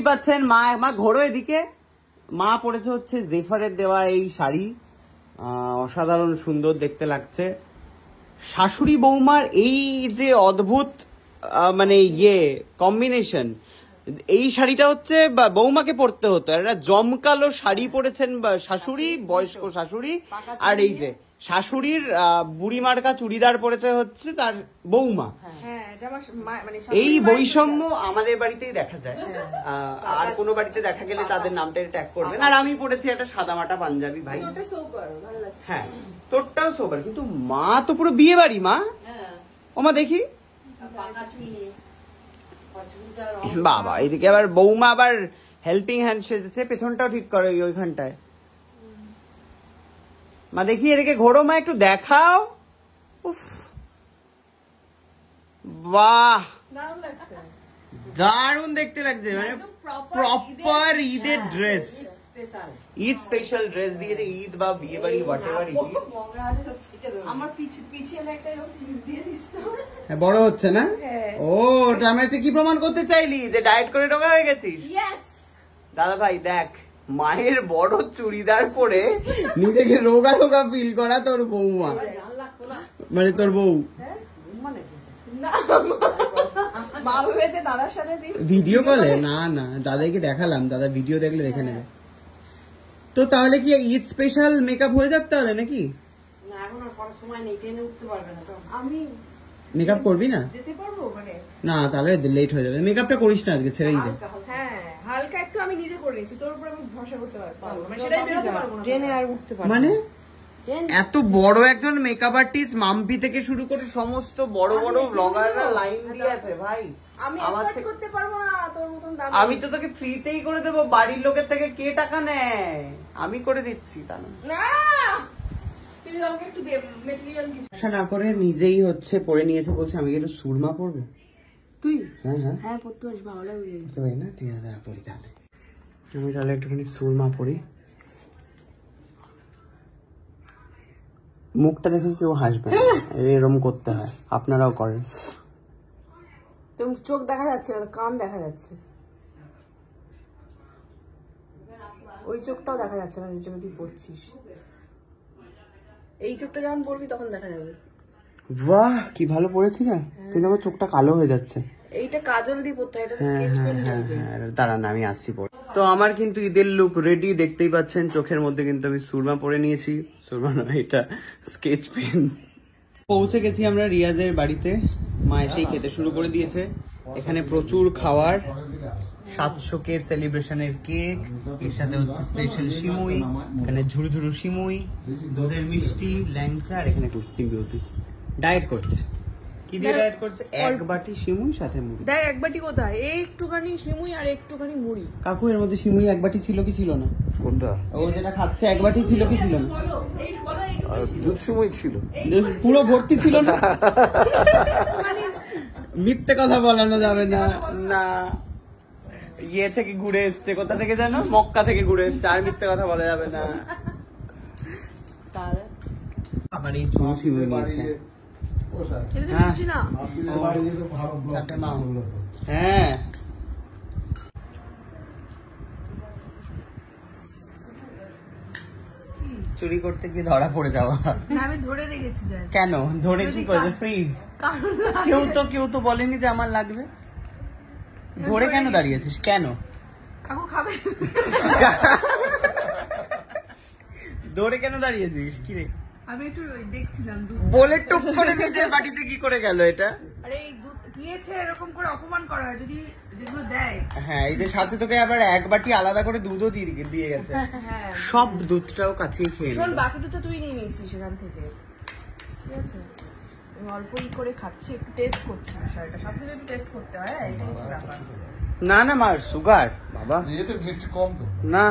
পাচ্ছেন মা মা ঘোরো এদিকে। মা পড়েছে হচ্ছে জেফারের দেওয়া এই শাড়ি, অসাধারণ সুন্দর দেখতে লাগছে। শাশুড়ি বৌমার এই যে অদ্ভুত মানে কম্বিনেশন, এই শাড়িটা হচ্ছে বৌমাকে পরতে হতো। একটা জমকালো শাড়ি পরেছেন শাশুড়ি, বয়স্ক শাশুড়ি, আর এই যে শাশুড়ির বুড়ি মার্কা চুড়িদার পরেছে হচ্ছে তার বৌমা। এই বৈষম্য আমাদের বাড়িতেই দেখা যায়, আর কোনো বাড়িতে দেখা গেলে তাদের নামটা ট্যাগ করবেন। আর আমি পড়েছি একটা সাদামাটা পাঞ্জাবি। ভাই হ্যাঁ, তোরটাও সোবার, কিন্তু মা তো পুরো বিয়ে বাড়ি। মা ওমা দেখি বাবা, এদিকে আবার বৌমা আবার হেল্পিং হ্যান্ড সেজেছে, পেছনটাও ঠিক করে ওইখানটায়। মা দেখি এদিকে ঘোরো, মা একটু দেখাও। উফ, বাহ দারুণ দেখতে লাগছে, মানে প্রপার ঈদের ড্রেস, ঈদ স্পেশাল ড্রেস দিয়েছে। ঈদ বা বিয়ে বাড়ি হোয়াটএভার ইট ইজ। আমার পিছে একটা ক্লিপ দিয়ে দিস না। হ্যাঁ, বড় হচ্ছে না? ও ওটা আমি কি প্রমাণ করতে চাইলি যে ডায়েট করে ঢোকা হয়ে গেছিস? দাদা ভাই দেখ, মায়ের বড় চুড়িদার পরে নিজেকে রোগা রোগা ফিল করা তোর বৌমা, মানে তোর বউ। ভিডিও কলে না না, দাদাকে দেখালাম, দাদা ভিডিও দেখলে দেখে নেবে। তো তাহলে কি ঈদ স্পেশাল মেকআপ হয়ে যাক তাহলে নাকি? আমি মেকআপ করবি না? না তাহলে লেট হয়ে যাবে। মেকআপটা করিস না আজকে, ছেড়েই দে। হালকা একটু আমি নিজে করে নিয়েছি, তোর উপর আমি ভরসা করতে পারবো না, সেটাই বেরোতে পারবো না, ট্রেনে আর উঠতে পারবো মানে এত বড় একজন মেকআপ আর্টিস্ট, মাম্পি থেকে শুরু করে সমস্ত বড় বড় ব্লগাররা লাইন দিয়ে আছে ভাই। আমি এফোর্ড করতে পারবো না তোর মতন দাম। আমি তো তোকে ফ্রিতেই করে দেবো, বাড়ির লোকের থেকে কে টাকা নেয়? আমি করে দিচ্ছি। তা না তুই আমাকে একটু দে ম্যাটেরিয়াল কিছু না করে নিজেই হচ্ছে পরে নিয়েছে, বলছে আমি একটু সুরমা পরবো। তুই হ্যাঁ হ্যাঁ হ্যাঁ পড়তে আসবি, ভালো লাগবে তো না? ঠিক আছে পড়ি তাহলে। আমি তাহলে একটুখানি সুরমা পড়ি। মুখটা দেখে কেউ হাসবে, এরকম করতে হয়, আপনারাও করেন। তুমি চোখ দেখা যাচ্ছে না, কান দেখা যাচ্ছে, ওই চোখটাও দেখা যাচ্ছে না যে চোখে তুই পড়ছিস। এই চোখটা যখন পড়বি তখন দেখা যাবে। বাহ কি ভালো পড়েছি না, কিন্তু আমার চোখটা কালো হয়ে যাচ্ছে। এইটা কাজল দিয়ে পড়তে হয়, এটা স্কেচ পেন দিয়ে। দাঁড়ান আমি আসছি পড়ে। তো আমার কিন্তু ঈদের লুক রেডি, দেখতেই পাচ্ছেন। চোখের মধ্যে কিন্তু আমি সুরমা পরে নিয়েছি, সুরমা নয় এটা স্কেচ পেন। পৌঁছে গেছি আমরা রিয়াজের বাড়িতে, মা এসেই খেতে শুরু করে দিয়েছে। এখানে প্রচুর খাবার, 700 সেলিব্রেশনের কেক, এর সাথে হচ্ছে স্পেশাল সিমুই, এখানে ঝুরঝুরু সিমুই, দুধের মিষ্টি, ল্যাংচা, আর এখানে কুষ্টি বিউটি ডায়েট করছে। কি দিয়ে ডায়েট করছে? এক বাটি সিমুই সাথে মুড়ি। দেখ এক বাটি কোথায়, একটুখানি সিমুই আর একটুখানি মুড়ি। কাকু এর মধ্যে সিমুই এক বাটি ছিল কি ছিল না? কোনটা? ও যেটা খাচ্ছে এক বাটি ছিল কি ছিল না? দুধ সিমুই ছিল, পুরো ভর্তি ছিল না। মিথ্যে কথা বলানো যাবে না। না ইয়ে থেকে ঘুরে এসছে, কোথা থেকে জানো? মক্কা থেকে ঘুরে এসছে, আর মিথ্যে কথা বলা যাবে না। আবার এই চুরু সিমুই নিয়েছে। হ্যাঁ চুরি করতে গিয়ে ধরা পড়ে যাওয়া। আমি ধরে রেখেছি। কেন ধরে কি করেছে? ফ্রিজ। কেউ তো বলেনি যে আমার লাগবে। ধরে কেন দাঁড়িয়েছিস? কেন কাকু খাবে? ধরে কেন দাঁড়িয়েছিস? কি রে? আমি একটু দেখছিলাম বলে টুক করে দিতে বাটিতে কি করে গেল এটা? আরে দিয়েছে এরকম করে অপমান করা হয় যদি যেগুলো দেয়। হ্যাঁ এই যে সাথে তোকে আবার এক বাটি আলাদা করে দুধও দিয়ে গেছে। সব দুধটাও কাছেই খেয়ে শোন, বাকি দুধটা তুই নিয়ে নিয়েছিস সেখান থেকে, ঠিক আছে? আমি অল্প করে খাচ্ছি, একটু টেস্ট করছি বিষয়টা, সবকিছু একটু টেস্ট করতে হয়। না না মার সুগার বাবা, মিষ্টি কম তো না।